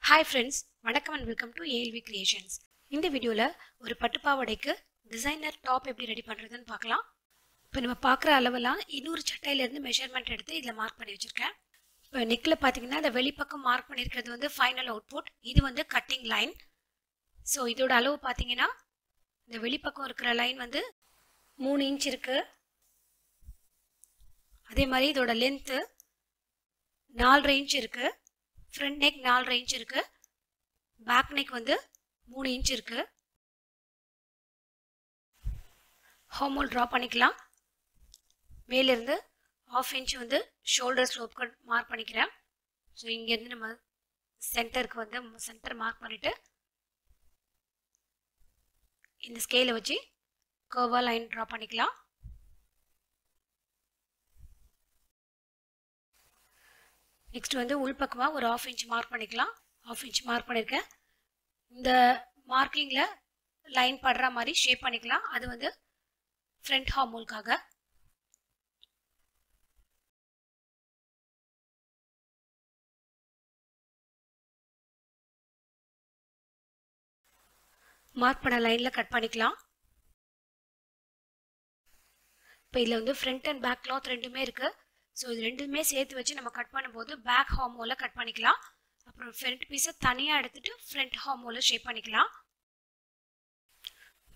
Hi friends, வணக்கம் and welcome to ALV Creations. இந்த வீடியோல ஒரு பட்டு பாவாடைக்கு டிசைனர் டாப் எப்படி ரெடி பண்றதுன்னு பார்க்கலாம். இப்போ நம்ம பார்க்குற அளவெல்லாம் இன்னொரு சட்டையில இருந்து மெஷர்மென்ட் எடுத்து இதுல மார்க் பண்ணி வச்சிருக்கேன். இப்போ நெக்ல பாத்தீங்கன்னா அந்த வெளிப்பக்கம் மார்க் பண்ணிருக்கிறது வந்து ஃபைனல் அவுட்புட். இது வந்து கட்டிங் லைன். ஸோ இதோட அளவு பாத்தீங்கன்னா இந்த வெளிப்பக்கம் இருக்கிற லைன் வந்து 3 இன்ச் இருக்கு. அதே மாதிரி இதோட லென்த் 4.5 இன்ச் இருக்கு. ஃப்ரண்ட் நெக் 4.5 இன்ச் இருக்கு. பேக் நெக் வந்து 3 இன்ச் இருக்கு. ஹோமோல் டிரா பண்ணிக்கலாம். மேல இருந்து 1/2 இன்ச் வந்து ஷோல்டர் ஸ்லோப்க்கு மார்க் பண்ணிக்கிறேன். ஸோ இங்க இருந்து நம்ம சென்டருக்கு வந்து சென்டர் மார்க் பண்ணிட்டு இந்த ஸ்கேலை வச்சு கர்வா லைன் டிரா பண்ணிக்கலாம். நெக்ஸ்ட் வந்து உள்பக்கமாக ஒரு 1/2 இன்ச் மார்க் பண்ணிக்கலாம். 1/2 இன்ச் மார்க் பண்ணியிருக்கேன். இந்த மார்க்கிங்கில் லைன் படுற மாதிரி ஷேப் பண்ணிக்கலாம். அது வந்து ஃப்ரண்ட் ஹார்மோலுக்காக. மார்க் பண்ண லைனில் கட் பண்ணிக்கலாம். இப்போ இதில் வந்து ஃப்ரண்ட் அண்ட் பேக் கிளாத் ரெண்டுமே இருக்குது. ஸோ இது ரெண்டுமே சேர்த்து வச்சு நம்ம கட் பண்ணும்போது பேக் ஹார்மோலில் கட் பண்ணிக்கலாம். அப்புறம் ஃப்ரண்ட் பீஸை தனியாக எடுத்துட்டு ஃப்ரண்ட் ஹார்மோலில் ஷேப் பண்ணிக்கலாம்.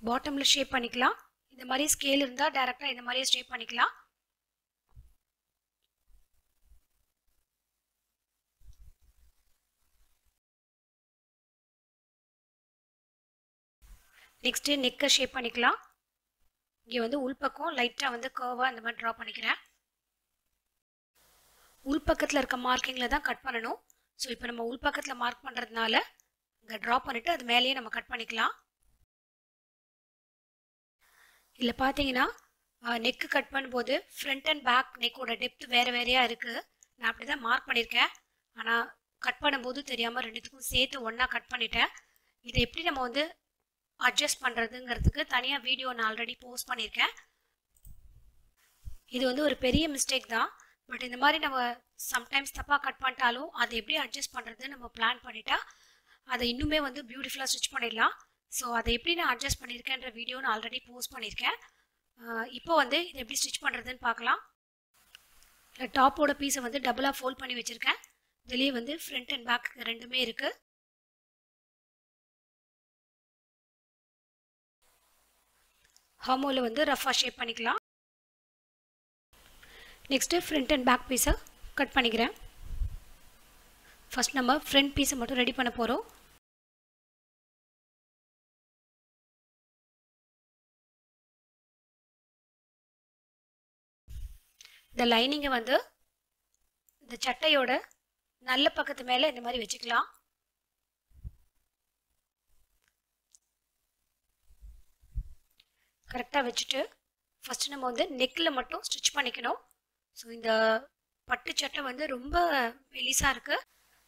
பாட்டமில் ஷேப் பண்ணிக்கலாம். இந்த மாதிரி ஸ்கேல் இருந்தால் டைரெக்டாக இந்த மாதிரியே ஷேப் பண்ணிக்கலாம். நெக்ஸ்ட்டு நெக்கை ஷேப் பண்ணிக்கலாம். இங்கே வந்து உள்பக்கம் லைட்டாக வந்து கர்வாக இந்த மாதிரி ட்ரா பண்ணிக்கிறேன். உள்பக்கத்தில் இருக்க மார்க்கிங்கில் தான் கட் பண்ணணும். ஸோ இப்போ நம்ம உள்பக்கத்தில் மார்க் பண்ணுறதுனால இங்கே ட்ரா பண்ணிவிட்டு அது மேலேயே நம்ம கட் பண்ணிக்கலாம். இதில் பார்த்தீங்கன்னா நெக்கு கட் பண்ணும்போது ஃப்ரண்ட் அண்ட் பேக் நெக்கோட டெப்த் வேறு வேறையாக இருக்குது. நான் அப்படி தான் மார்க் பண்ணியிருக்கேன். ஆனால் கட் பண்ணும்போது தெரியாமல் ரெண்டுத்துக்கும் சேர்த்து ஒன்றா கட் பண்ணிட்டேன். இதை எப்படி நம்ம வந்து அட்ஜஸ்ட் பண்ணுறதுங்கிறதுக்கு தனியாக வீடியோ நான் ஆல்ரெடி போஸ்ட் பண்ணியிருக்கேன். இது வந்து ஒரு பெரிய மிஸ்டேக் தான். பட் இந்த மாதிரி நம்ம சம்டைம்ஸ் தப்பாக கட் பண்ணிட்டாலும் அதை எப்படி அட்ஜஸ்ட் பண்ணுறதுன்னு நம்ம பிளான் பண்ணிட்டா அதை இன்னுமே வந்து பியூட்டிஃபுல்லாக ஸ்டிச் பண்ணிடலாம். ஸோ அதை எப்படி நான் அட்ஜஸ்ட் பண்ணியிருக்கேன்ற வீடியோ நான் ஆல்ரெடி போஸ்ட் பண்ணியிருக்கேன். இப்போ வந்து இதை எப்படி ஸ்டிச் பண்ணுறதுன்னு பார்க்கலாம். டாப்போட பீஸை வந்து டபுளாக ஃபோல்ட் பண்ணி வச்சுருக்கேன். இதுலேயே வந்து ஃப்ரண்ட் அண்ட் பேக் ரெண்டுமே இருக்குது. ஹார்மோவில் வந்து ரஃபாக ஷேப் பண்ணிக்கலாம். நெக்ஸ்ட்டு ஃப்ரண்ட் அண்ட் பேக் பீஸை கட் பண்ணிக்கிறேன். ஃபஸ்ட் நம்ம ஃப்ரண்ட் பீஸை மட்டும் ரெடி பண்ண போகிறோம். இந்த லைனிங்கை வந்து இந்த சட்டையோட நல்ல பக்கத்து மேலே இந்த மாதிரி வச்சுக்கலாம். கரெக்டாக வச்சுட்டு ஃபஸ்ட்டு நம்ம வந்து நெக்கில் மட்டும் ஸ்டிச் பண்ணிக்கணும். ஸோ இந்த பட்டு சட்டை வந்து ரொம்ப மெலிசாக இருக்குது.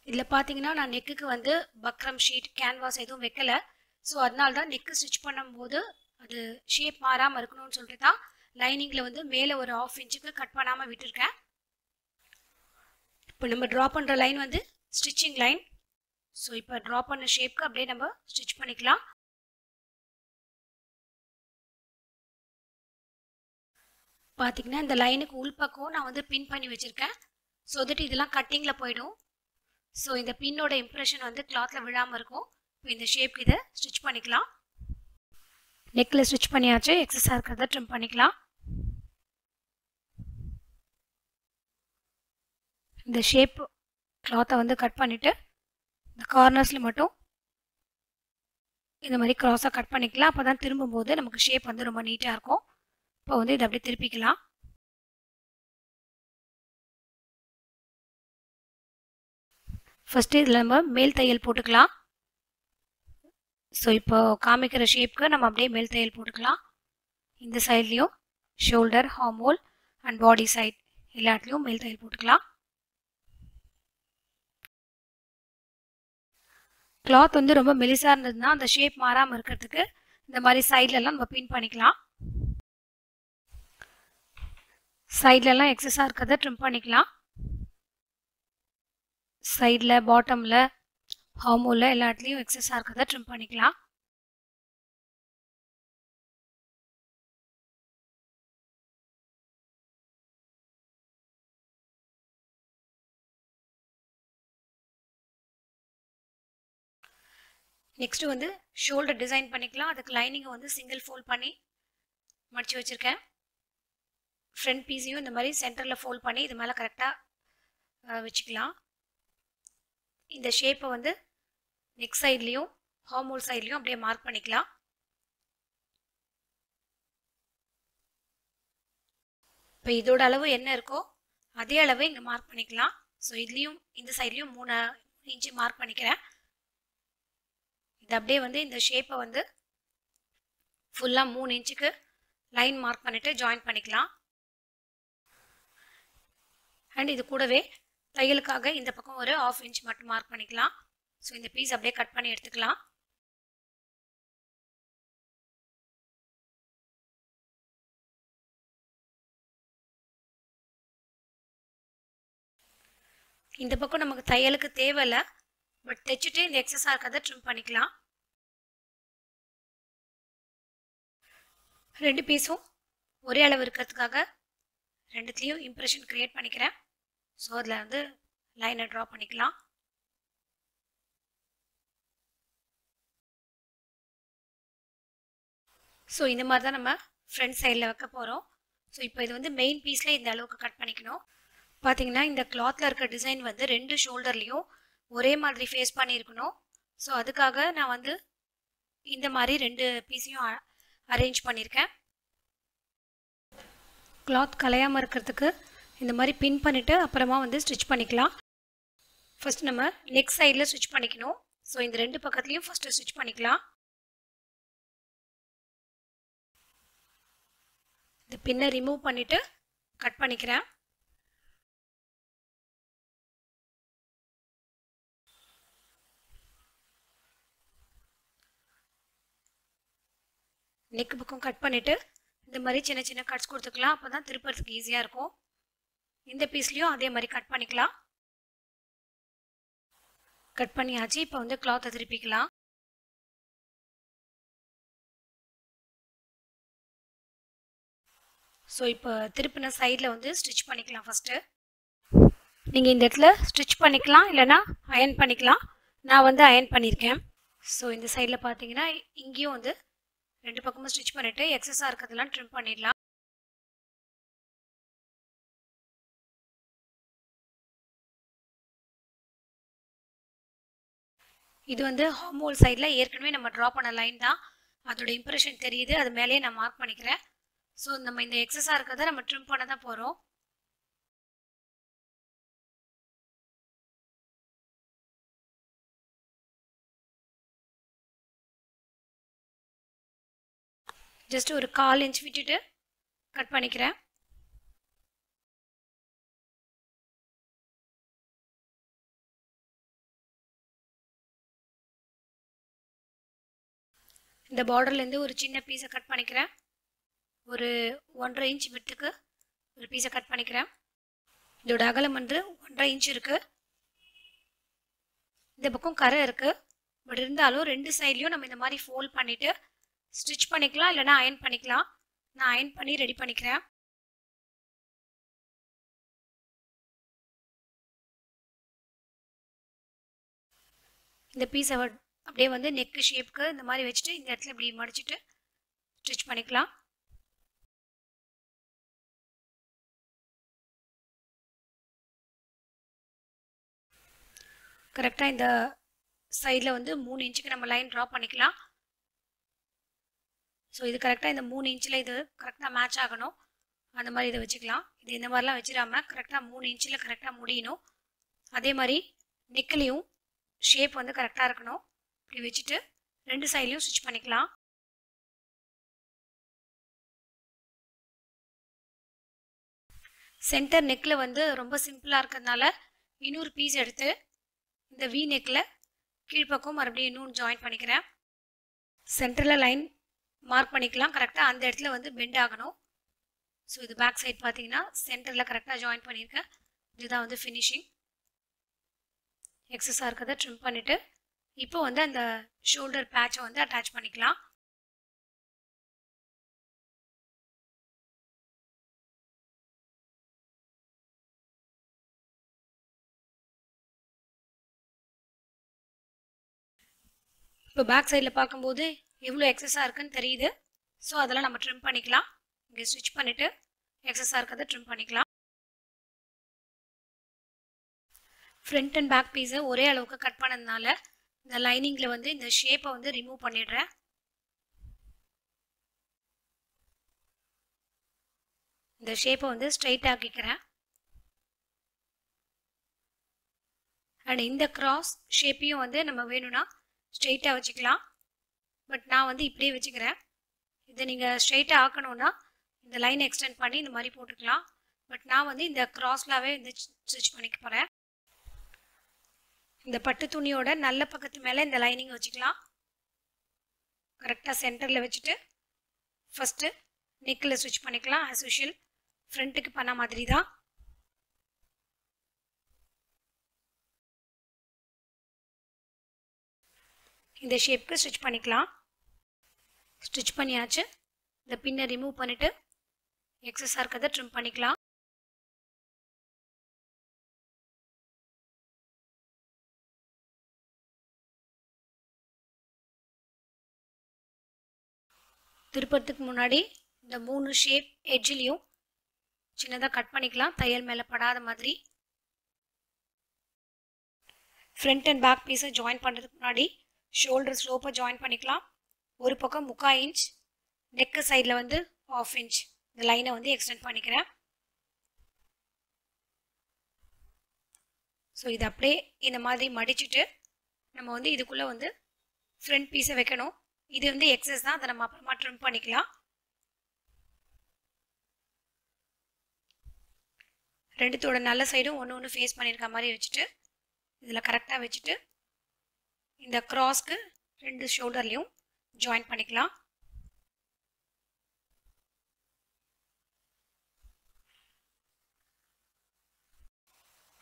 இதில் பார்த்தீங்கன்னா நான் நெக்குக்கு வந்து பக்ரம் ஷீட் கேன்வாஸ் எதுவும் வைக்கலை. ஸோ அதனால தான் நெக்கு ஸ்டிச் பண்ணும்போது அது ஷேப் மாறாமல் இருக்கணும்னு சொல்லிட்டு தான் லைனிங்கில் வந்து மேலே ஒரு 1/2 இன்ச்சுக்கு கட் பண்ணாமல் விட்டுருக்கேன். இப்போ நம்ம ட்ரா பண்ணுற லைன் வந்து ஸ்டிச்சிங் லைன். ஸோ இப்போ ட்ரா பண்ண ஷேப்க்கு அப்படியே நம்ம ஸ்டிச் பண்ணிக்கலாம். பார்த்தீங்கன்னா இந்த லைனுக்கு உள்பக்கம் நான் வந்து பின் பண்ணி வச்சுருக்கேன். ஸோ தட் இதெல்லாம் கட்டிங்கில் போயிடும். ஸோ இந்த பின்னோட இம்ப்ரெஷன் வந்து கிளாத்தில் விழாமல் இருக்கும். இப்போ இந்த ஷேப்க்கு இதை ஸ்டிச் பண்ணிக்கலாம். நெக்கில் ஸ்டிச் பண்ணியாச்சு. எக்ஸஸாக இருக்கிறத ட்ரிம் பண்ணிக்கலாம். இந்த ஷேப் கிளாத்தை வந்து கட் பண்ணிவிட்டு இந்த கார்னர்ஸில் மட்டும் இந்த மாதிரி க்ராஸாக கட் பண்ணிக்கலாம். அப்போ தான் திரும்பும்போது நமக்கு ஷேப் வந்து ரொம்ப நீட்டாக இருக்கும். இப்போ வந்து இதை அப்படியே திருப்பிக்கலாம். ஃபஸ்ட்டு இதில் நம்ம மேல் தையல் போட்டுக்கலாம். ஸோ இப்போ காமிக்கிற ஷேப்க்கு நம்ம அப்படியே மேல் தையல் போட்டுக்கலாம். இந்த சைட்லேயும் shoulder, armhole and body side எல்லாத்துலேயும் மேல் தையல் போட்டுக்கலாம். கிளாத் வந்து ரொம்ப மெலிசாக இருந்ததுன்னா அந்த ஷேப் மாறாமல் இருக்கிறதுக்கு இந்த மாதிரி சைட்லலாம் நம்ம பின் பண்ணிக்கலாம். சைட்லலாம் எக்ஸஸாக இருக்கிறத ட்ரிம் பண்ணிக்கலாம். சைடில் பாட்டமில் ஹார்மோனில் எல்லா இடத்துலையும் எக்ஸஸாக இருக்கிறத ட்ரிம் பண்ணிக்கலாம். நெக்ஸ்ட்டு வந்து ஷோல்டர் டிசைன் பண்ணிக்கலாம். அதுக்கு லைனிங்கை வந்து சிங்கிள் ஃபோல்ட் பண்ணி மடித்து வச்சுருக்கேன். ஃப்ரண்ட் பீஸையும் இந்த மாதிரி சென்டரில் ஃபோல்ட் பண்ணி இது மேலே கரெக்டாக வச்சுக்கலாம். இந்த ஷேப்பை வந்து நெக் சைட்லேயும் ஹார்மோல் சைட்லேயும் அப்படியே மார்க் பண்ணிக்கலாம். இப்போ இதோட அளவு என்ன இருக்கோ அதே அளவு இங்கே மார்க் பண்ணிக்கலாம். ஸோ இதுலேயும் இந்த சைட்லேயும் 3 இன்ச்சு மார்க் பண்ணிக்கிறேன். இது அப்படியே வந்து இந்த ஷேப்பை வந்து ஃபுல்லாக 3 இன்ச்சுக்கு லைன் மார்க் பண்ணிவிட்டு ஜாயின் பண்ணிக்கலாம். அண்ட் இது கூடவே தையலுக்காக இந்த பக்கம் ஒரு 1/2 இன்ச் மட்டும் மார்க் பண்ணிக்கலாம். ஸோ இந்த பீஸ் அப்படியே கட் பண்ணி எடுத்துக்கலாம். இந்த பக்கம் நமக்கு தையலுக்கு தேவையில்லை, பட் தைச்சிட்டு இந்த எக்ஸஸாக இருக்கிறத ட்ரிம் பண்ணிக்கலாம். 2 பீஸும் ஒரே அளவு இருக்கிறதுக்காக ரெண்டுத்துலேயும் இம்ப்ரெஷன் க்ரியேட் பண்ணிக்கிறேன். ஸோ அதில் வந்து லைனை ட்ரா பண்ணிக்கலாம். ஸோ இந்த மாதிரி தான் நம்ம ஃப்ரண்ட் சைடில் வைக்க போகிறோம். ஸோ இப்போ இது வந்து மெயின் பீஸில் இந்த அளவுக்கு கட் பண்ணிக்கணும். பார்த்தீங்கன்னா இந்த கிளாத்தில் இருக்க டிசைன் வந்து 2 ஷோல்டர்லேயும் ஒரே மாதிரி ஃபேஸ் பண்ணியிருக்கணும். ஸோ அதுக்காக நான் வந்து இந்த மாதிரி 2 பீஸையும் அரேஞ்ச் பண்ணியிருக்கேன். கிளாத் கலையாமல் இருக்கிறதுக்கு இந்த மாதிரி பின் பண்ணிவிட்டு அப்புறமா வந்து ஸ்டிச் பண்ணிக்கலாம். ஃபஸ்ட் நம்ம நெக் சைடில் ஸ்டிச் பண்ணிக்கணும். ஸோ இந்த 2 பக்கத்துலேயும் ஃபஸ்ட்டு ஸ்டிச் பண்ணிக்கலாம். இந்த பின்னை ரிமூவ் பண்ணிவிட்டு கட் பண்ணிக்கிறேன். நெக் பக்கம் கட் பண்ணிவிட்டு இந்த மாதிரி சின்ன சின்ன கட்ஸ் கொடுத்துக்கலாம். அப்போ தான் திருப்பறதுக்கு ஈஸியாக இருக்கும். இந்த பீஸ்லேயும் அதே மாதிரி கட் பண்ணிக்கலாம். கட் பண்ணியாச்சு. இப்போ வந்து கிளாத்தை திருப்பிக்கலாம். ஸோ இப்போ திருப்பின சைடில் வந்து ஸ்டிச் பண்ணிக்கலாம். ஃபஸ்ட்டு நீங்கள் இந்த இடத்துல ஸ்டிச் பண்ணிக்கலாம், இல்லைனா அயன் பண்ணிக்கலாம். நான் வந்து அயன் பண்ணியிருக்கேன். ஸோ இந்த சைடில் பார்த்தீங்கன்னா இங்கேயும் வந்து 2 பக்கமும் ஸ்டிச் பண்ணிவிட்டு எக்ஸஸாக இருக்கிறதெல்லாம் ட்ரிம் பண்ணிடலாம். இது வந்து ஹார்மோல் சைடில் ஏற்கனவே நம்ம ட்ரா பண்ண லைன் தான். அதோட இம்ப்ரெஷன் தெரியுது, அது மேலேயே நான் மார்க் பண்ணிக்கிறேன். ஸோ நம்ம இந்த எக்ஸஸாக இருக்கிறத நம்ம ட்ரிம் பண்ண தான் போகிறோம். ஜஸ்ட் ஒரு 1/4 இன்ச் விட்டுட்டு கட் பண்ணிக்கிறேன். இந்த பார்டர்லேருந்து ஒரு சின்ன பீஸை கட் பண்ணிக்கிறேன். ஒரு 1.5 இன்ச் விட்டுக்கு ஒரு பீஸை கட் பண்ணிக்கிறேன். இதோட அகலம் வந்து 1.5 இன்ச் இருக்குது. இந்த பக்கம் கரை இருக்குது, பட் இருந்தாலும் 2 சைட்லையும் நம்ம இந்த மாதிரி ஃபோல்ட் பண்ணிவிட்டு ஸ்டிச் பண்ணிக்கலாம், இல்லைனா அயன் பண்ணிக்கலாம். நான் அயன் பண்ணி ரெடி பண்ணிக்கிறேன். இந்த பீஸை அப்படியே வந்து நெக்கு ஷேப்புக்கு இந்த மாதிரி வச்சுட்டு இந்த இடத்துல இப்படி மடிச்சுட்டு ஸ்டிச் பண்ணிக்கலாம். கரெக்டாக இந்த சைடில் வந்து 3 இன்ச்சுக்கு நம்ம லைன் ட்ரா பண்ணிக்கலாம். ஸோ இது கரெக்டாக இந்த 3 இன்ச்சில் இது கரெக்டாக மேட்ச் ஆகணும். அந்த மாதிரி இதை வச்சுக்கலாம். இது இந்த மாதிரிலாம் வச்சிடாமல் கரெக்டாக 3 இன்ச்சில் கரெக்டாக முடியணும். அதே மாதிரி நெக்லையும் ஷேப் வந்து கரெக்டாக இருக்கணும். இப்படி வச்சுட்டு 2 சைட்லையும் ஸ்டிச் பண்ணிக்கலாம். சென்டர் நெக்கில் வந்து ரொம்ப சிம்பிளாக இருக்கிறதுனால இன்னொரு பீஸ் எடுத்து இந்த வி நெக்கில் கீழ்ப்பக்கம் மறுபடியும் இன்னொன்று ஜாயின் பண்ணிக்கிறேன். சென்டரில் லைன் மார்க் பண்ணிக்கலாம். கரெக்டாக அந்த இடத்துல வந்து பெண்ட் ஆகணும். ஸோ இது பேக் சைட் பார்த்தீங்கன்னா சென்டரில் கரெக்டாக ஜாயின் பண்ணியிருக்கேன். இதுதான் வந்து ஃபினிஷிங். எக்ஸஸாக இருக்கிறத ட்ரிம் பண்ணிவிட்டு இப்போ வந்து அந்த ஷோல்டர் பேட்சை வந்து அட்டாச் பண்ணிக்கலாம். இப்போ பேக் சைடில் பார்க்கும்போது எவ்வளோ எக்ஸஸாக இருக்குன்னு தெரியுது. ஸோ அதெல்லாம் நம்ம ட்ரிம் பண்ணிக்கலாம். இங்கே ஸ்டிச் பண்ணிவிட்டு எக்ஸஸாக இருக்கிறத ட்ரிம் பண்ணிக்கலாம். ஃப்ரண்ட் அண்ட் பேக் பீஸை ஒரே அளவுக்கு கட் பண்ணதுனால இந்த லைனிங்கில் வந்து இந்த ஷேப்பை வந்து ரிமூவ் பண்ணிடுறேன். இந்த ஷேப்பை வந்து ஸ்ட்ரைட் ஆக்கிக்கிறேன். அண்ட் இந்த கிராஸ் ஷேப்பையும் வந்து நம்ம வேணும்னா ஸ்ட்ரெயிட்டாக வச்சுக்கலாம். பட் நான் வந்து இப்படியே வச்சுக்கிறேன். இதை நீங்கள் ஸ்ட்ரெயிட்டாக ஆக்கணும்னா இந்த லைனை எக்ஸ்டெண்ட் பண்ணி இந்த மாதிரி போட்டுக்கலாம். பட் நான் வந்து இந்த கிராஸ்லாவே வந்து ஸ்டிச் பண்ணிக்க போகிறேன். இந்த பட்டு துணியோட நல்ல பக்கத்து மேலே இந்த லைனிங் வச்சுக்கலாம். கரெக்டாக சென்டரில் வச்சுட்டு ஃபஸ்ட்டு நெக்கில் ஸ்டிச் பண்ணிக்கலாம். ஆஸ் யூஷுவல் ஃப்ரண்ட்டுக்கு பண்ண மாதிரி தான். இந்த ஷேப்புக்கு ஸ்டிச் பண்ணிக்கலாம். ஸ்டிச் பண்ணியாச்சு. இந்த பின்னை ரிமூவ் பண்ணிவிட்டு எக்ஸஸாக இருக்கிறத ட்ரிம் பண்ணிக்கலாம். திருப்பறதுக்கு முன்னாடி இந்த 3 ஷேப் எட்ஜ்லேயும் சின்னதாக கட் பண்ணிக்கலாம், தையல் மேலே படாத மாதிரி. ஃப்ரண்ட் அண்ட் பேக் பீஸை ஜாயின் பண்ணுறதுக்கு முன்னாடி ஷோல்டர் ஸ்லோப்பை ஜாயின் பண்ணிக்கலாம். ஒரு பக்கம் 3/4 இன்ச், நெக்கு சைடில் வந்து 1/2 இன்ச் இந்த லைனை வந்து எக்ஸ்டெண்ட் பண்ணிக்கிறேன். ஸோ இது அப்படியே இந்த மாதிரி மடிச்சுட்டு நம்ம வந்து இதுக்குள்ளே வந்து ஃப்ரண்ட் பீஸை வைக்கணும். இது வந்து எக்ஸஸ் தான், அதை நம்ம அப்புறமா ட்ரிம் பண்ணிக்கலாம். ரெண்டுத்தோட நல்ல சைடும் ஒன்று ஒன்று ஃபேஸ் பண்ணியிருக்க மாதிரி வச்சுட்டு இதில் கரெக்டாக வச்சுட்டு இந்த கிராஸ்க்கு 2 ஷோல்டர்லையும் ஜாயின் பண்ணிக்கலாம்.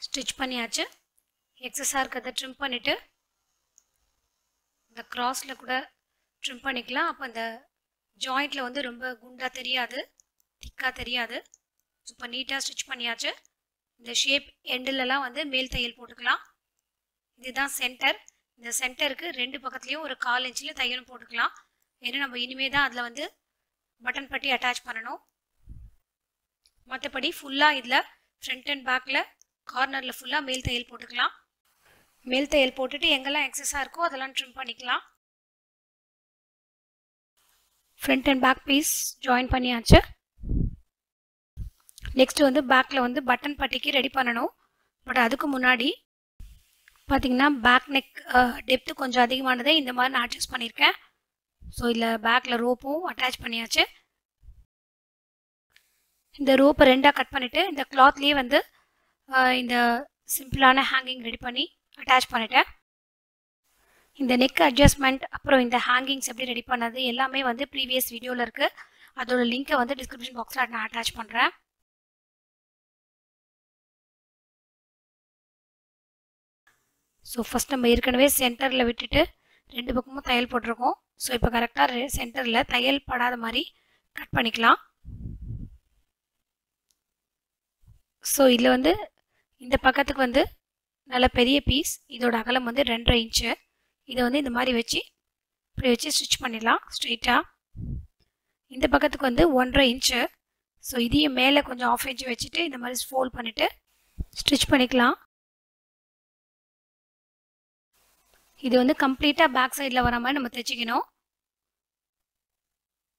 ஸ்டிச் பண்ணியாச்சு. எக்ஸஸாக இருக்கிறத ட்ரிம் பண்ணிவிட்டு இந்த கிராஸில் கூட ட்ரிம் பண்ணிக்கலாம். அப்போ அந்த ஜாயிண்டில் வந்து ரொம்ப குண்டாக தெரியாது, திக்காக தெரியாது. இப்போ நீட்டாக ஸ்டிச் பண்ணியாச்சு. இந்த ஷேப் எண்டிலலாம் வந்து மேல் தையல் போட்டுக்கலாம். இதுதான் சென்டர். இந்த சென்டருக்கு 2 பக்கத்துலேயும் ஒரு 1/4 இன்ச்சில் தையலும் போட்டுக்கலாம். ஏன்னா நம்ம இனிமே தான் அதில் வந்து பட்டன் பட்டி அட்டாச் பண்ணணும். மற்றபடி ஃபுல்லாக இதில் ஃப்ரண்ட் அண்ட் பேக்கில் கார்னரில் ஃபுல்லாக மேல் தையல் போட்டுக்கலாம். மேல் தையல் போட்டுட்டு எங்கெல்லாம் எக்ஸஸாக இருக்கோ அதெல்லாம் ட்ரிம் பண்ணிக்கலாம். Front and back piece join பண்ணியாச்சு. நெக்ஸ்ட் வந்து பேக்கில் வந்து பட்டன் பட்டிக்கு ரெடி பண்ணணும். பட் அதுக்கு முன்னாடி பார்த்தீங்கன்னா பேக் நெக் டெப்த்து கொஞ்சம் அதிகமானதை இந்த மாதிரி நான் அட்ஜஸ்ட் பண்ணியிருக்கேன். ஸோ இதில் பேக்கில் ரோப்பும் அட்டாச் பண்ணியாச்சு. இந்த ரோப்பை 2ஆக கட் பண்ணிவிட்டு இந்த கிளாத்லேயே வந்து இந்த சிம்பிளான ஹேங்கிங் ரெடி பண்ணி அட்டாச் பண்ணிட்டேன். இந்த நெக் அட்ஜஸ்ட்மெண்ட் அப்புறம் இந்த ஹேங்கிங்ஸ் எப்படி ரெடி பண்ணது எல்லாமே வந்து ப்ரீவியஸ் வீடியோவில் இருக்குது. அதோட லிங்க்கை வந்து டிஸ்கிரிப்ஷன் பாக்ஸில் நான் அட்டாச் பண்ணுறேன். ஸோ ஃபஸ்ட் நம்ம ஏற்கனவே சென்டரில் விட்டுட்டு 2 பக்கமும் தையல் போட்டிருக்கோம். ஸோ இப்போ கரெக்டாக சென்டரில் தையல் படாத மாதிரி கட் பண்ணிக்கலாம். ஸோ இதில் வந்து இந்த பக்கத்துக்கு வந்து நல்ல பெரிய பீஸ், இதோட அகலம் வந்து 2.5 இன்ச்சு. இதை வந்து இந்த மாதிரி வச்சு இப்படி வச்சு ஸ்டிச் பண்ணிடலாம் ஸ்ட்ரெயிட்டாக. இந்த பக்கத்துக்கு வந்து 1.5 இன்ச்சு. ஸோ இதையும் மேலே கொஞ்சம் 1/2 இன்ச்சு வச்சுட்டு இந்த மாதிரி ஃபோல்ட் பண்ணிவிட்டு ஸ்டிச் பண்ணிக்கலாம். இது வந்து கம்ப்ளீட்டாக பேக் சைடில் வர மாதிரி நம்ம தைச்சிக்கணும்.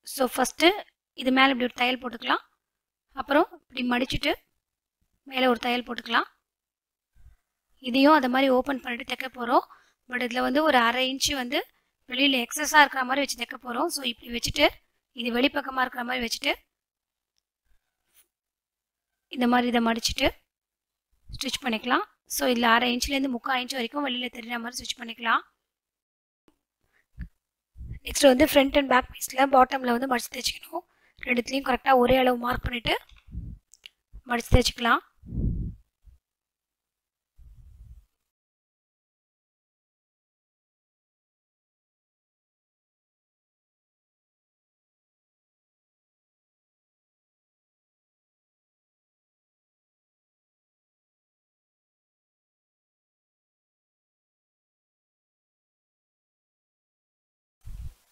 ஸோ ஃபஸ்ட்டு இது மேலே இப்படி ஒரு தையல் போட்டுக்கலாம். அப்புறம் இப்படி மடிச்சுட்டு மேலே ஒரு தையல் போட்டுக்கலாம். இதையும் அதை மாதிரி ஓப்பன் பண்ணிட்டு தைக்க போகிறோம். பட் இதில் வந்து ஒரு 1/2 இன்ச்சு வந்து வெளியில் எக்ஸஸாக இருக்கிற மாதிரி வச்சு தைக்க போகிறோம். ஸோ இப்படி வச்சுட்டு இது வெளிப்பக்கமாக இருக்கிற மாதிரி வச்சுட்டு இந்த மாதிரி இதை மடிச்சுட்டு ஸ்டிச் பண்ணிக்கலாம். ஸோ இதில் 1/2 இன்ச்லேருந்து 3/4 இன்ச் வரைக்கும் வெளியில் தெரிகிற மாதிரி ஸ்டிச் பண்ணிக்கலாம். நெக்ஸ்ட் வந்து ஃப்ரண்ட் அண்ட் பேக் பீஸில் பாட்டமில் வந்து மடித்து தைச்சிக்கணும். ரெண்டுத்துலேயும் கரெக்டாக ஒரே அளவு மார்க் பண்ணிவிட்டு மடித்து தைச்சிக்கலாம்.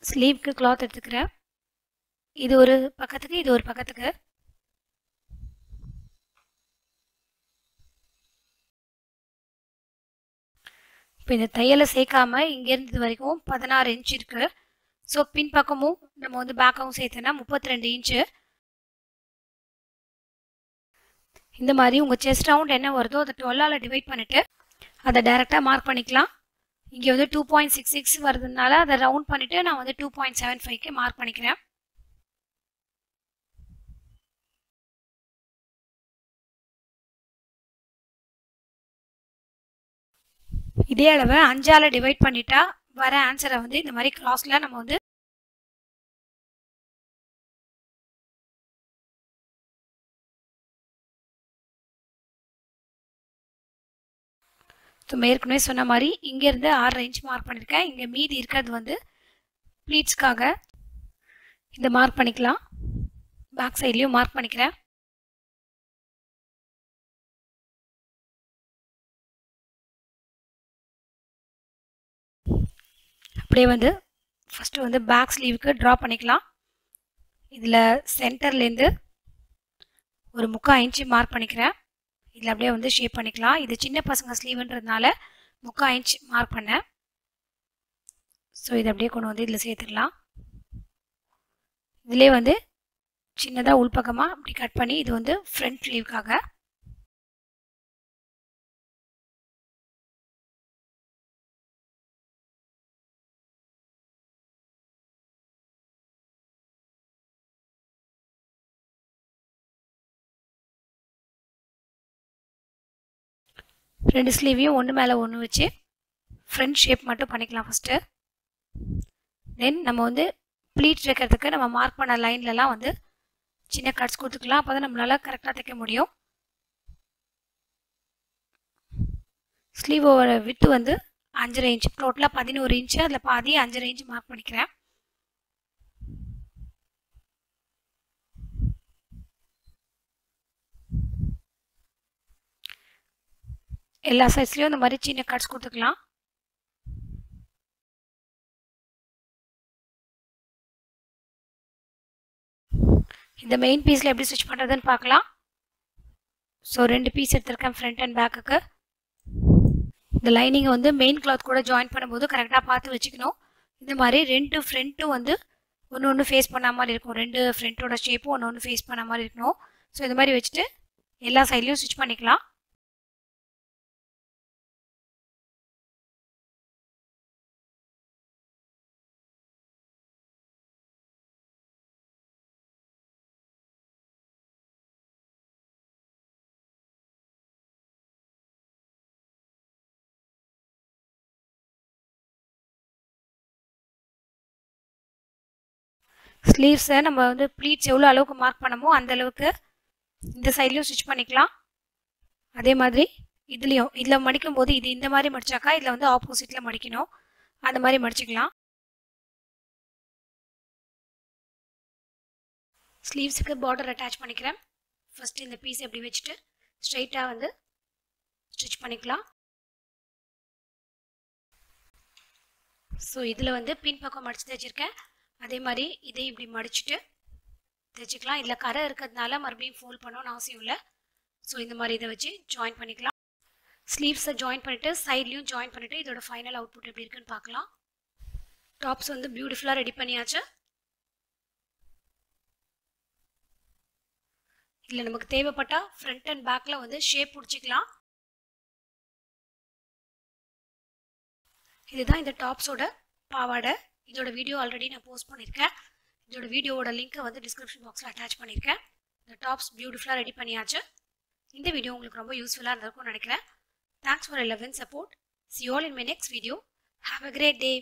ஸ்லீவ்க்கு கிளாத் எடுத்துக்கிறேன். இது ஒரு பக்கத்துக்கு, இது ஒரு பக்கத்துக்கு. இப்போ இந்த தையலை சேர்க்காம இங்கேருந்து இது வரைக்கும் 16 இன்ச் இருக்குது. ஸோ பின் பக்கமும் நம்ம வந்து பேக்காகவும் சேர்த்தோன்னா 32 இன்ச்சு. இந்த மாதிரி உங்கள் செஸ்ட் ரவுண்ட் என்ன வருதோ அதை 12ஆல் டிவைட் பண்ணிவிட்டு அதை டைரெக்டாக மார்க் பண்ணிக்கலாம். இங்கே வந்து 2.66 வருதுனால அதை ரவுண்ட் பண்ணிவிட்டு நான் வந்து 2.75க்கு மார்க் பண்ணிக்கிறேன். இதே அளவை 5ஆல் டிவைட் பண்ணிட்டா வர ஆன்சரை வந்து இந்த மாதிரி கிராஸில் நம்ம வந்து ஏற்கனவே சொன்ன மாதிரி இங்கேருந்து 6 இன்ச் மார்க் பண்ணியிருக்கேன். இங்கே மீதி இருக்கிறது வந்து ப்ளீட்ஸ்க்காக இந்த மார்க் பண்ணிக்கலாம். பேக் சைட்லேயும் மார்க் பண்ணிக்கிறேன். அப்படியே வந்து ஃபஸ்ட்டு வந்து பேக் ஸ்லீவுக்கு ட்ரா பண்ணிக்கலாம். இதில் சென்டர்லேருந்து ஒரு 3/4 இன்ச்சு மார்க் பண்ணிக்கிறேன். இதில் அப்படியே வந்து ஷேப் பண்ணிக்கலாம். இது சின்ன பசங்க ஸ்லீவுன்றதுனால 3/4 இன்ச் மார்க் பண்ணேன். ஸோ இதை அப்படியே கொண்டு வந்து இதில் சேர்த்துக்கலாம். இதிலே வந்து சின்னதாக உள்பக்கமாக அப்படி கட் பண்ணி இது வந்து ஃப்ரண்ட் ஸ்லீவுக்காக. ரெண்டு ஸ்லீவையும் ஒன்று மேலே ஒன்று வச்சு ஃப்ரண்ட் ஷேப் மட்டும் பண்ணிக்கலாம் ஃபஸ்ட்டு. தென் நம்ம வந்து ப்ளீட்ஸ் வைக்கிறதுக்கு நம்ம மார்க் பண்ண லைன்லலாம் வந்து சின்ன கட்ஸ் கொடுத்துக்கலாம். அப்போ தான் நம்மளால் கரெக்டாக தைக்க முடியும். ஸ்லீவோட விட்டு வந்து 5.5 இன்ச், டோட்டலாக 11 இன்ச்சு. அதில் பாதி 5.5 இன்ச் மார்க் பண்ணிக்கிறேன். எல்லா சைஸ்லேயும் இந்த மாதிரி சின்ன கட்ஸ் கொடுத்துக்கலாம். இந்த மெயின் பீஸில் எப்படி ஸ்டிச் பண்ணுறதுன்னு பார்க்கலாம். ஸோ 2 பீஸ் எடுத்திருக்கேன் ஃப்ரண்ட் அண்ட் பேக்குக்கு. இந்த லைனிங்கை வந்து மெயின் கிளாத் கூட ஜாயின் பண்ணும்போது கரெக்டாக பார்த்து வச்சுக்கணும். இந்த மாதிரி 2 ஃப்ரண்ட்டும் வந்து ஒன்று ஃபேஸ் பண்ண மாதிரி இருக்கும். 2 ஃப்ரண்ட்டோட ஷேப்பும் ஒன்று ஃபேஸ் பண்ண மாதிரி இருக்கணும். ஸோ இந்த மாதிரி வச்சுட்டு எல்லா சைட்லேயும் ஸ்டிச் பண்ணிக்கலாம். ஸ்லீவ்ஸை நம்ம வந்து ப்ளீட்ஸ் எவ்வளோ அளவுக்கு மார்க் பண்ணமோ அந்த அளவுக்கு இந்த சைட்லேயும் ஸ்டிச் பண்ணிக்கலாம். அதே மாதிரி இதுலேயும் இதில் மடிக்கும் போது இது இந்த மாதிரி மடிச்சாக்கா இதில் வந்து ஆப்போசிட்டில் மடிக்கணும். அந்த மாதிரி மடிச்சிக்கலாம். ஸ்லீவ்ஸுக்கு பார்டர் அட்டாச் பண்ணிக்கிறேன். ஃபஸ்ட்டு இந்த பீஸ் எப்படி வச்சுட்டு ஸ்ட்ரைட்டாக வந்து ஸ்டிச் பண்ணிக்கலாம். ஸோ இதில் வந்து பின் பக்கம் மடித்து தைச்சிருக்கேன். அதே மாதிரி இதை இப்படி மடிச்சுட்டு தைச்சிக்கலாம். இதில் கரை இருக்கிறதுனால மறுபடியும் ஃபோல்ட் பண்ணணும்னு அவசியம் இல்லை. ஸோ இந்த மாதிரி இதை வச்சு ஜாயின் பண்ணிக்கலாம். ஸ்லீவ்ஸை ஜாயின் பண்ணிவிட்டு சைட்லேயும் ஜாயின் பண்ணிவிட்டு இதோட ஃபைனல் அவுட்புட் எப்படி இருக்குன்னு பார்க்கலாம். டாப்ஸ் வந்து பியூட்டிஃபுல்லாக ரெடி பண்ணியாச்சு. இதில் நமக்கு தேவைப்பட்டால் ஃப்ரண்ட் அண்ட் பேக்கில் வந்து ஷேப் பிடிச்சிக்கலாம். இதுதான் இந்த டாப்ஸோட பாவாடை. இதோட வீடியோ ஆல்ரெடி நான் போஸ்ட் பண்ணியிருக்கேன். இதோட வீடியோவோட லிங்க்கை வந்து டிஸ்கிரிப்ஷன் பாக்ஸில் அட்டாச் பண்ணியிருக்கேன். இந்த டாப்ஸ் பியூட்டிஃபுல்லாக ரெடி பண்ணியாச்சு. இந்த வீடியோ உங்களுக்கு ரொம்ப யூஸ்ஃபுல்லாக இருந்திருக்கும்னு நினைக்கிறேன். Thanks for your love and support. See you all in my next video. Have a great day.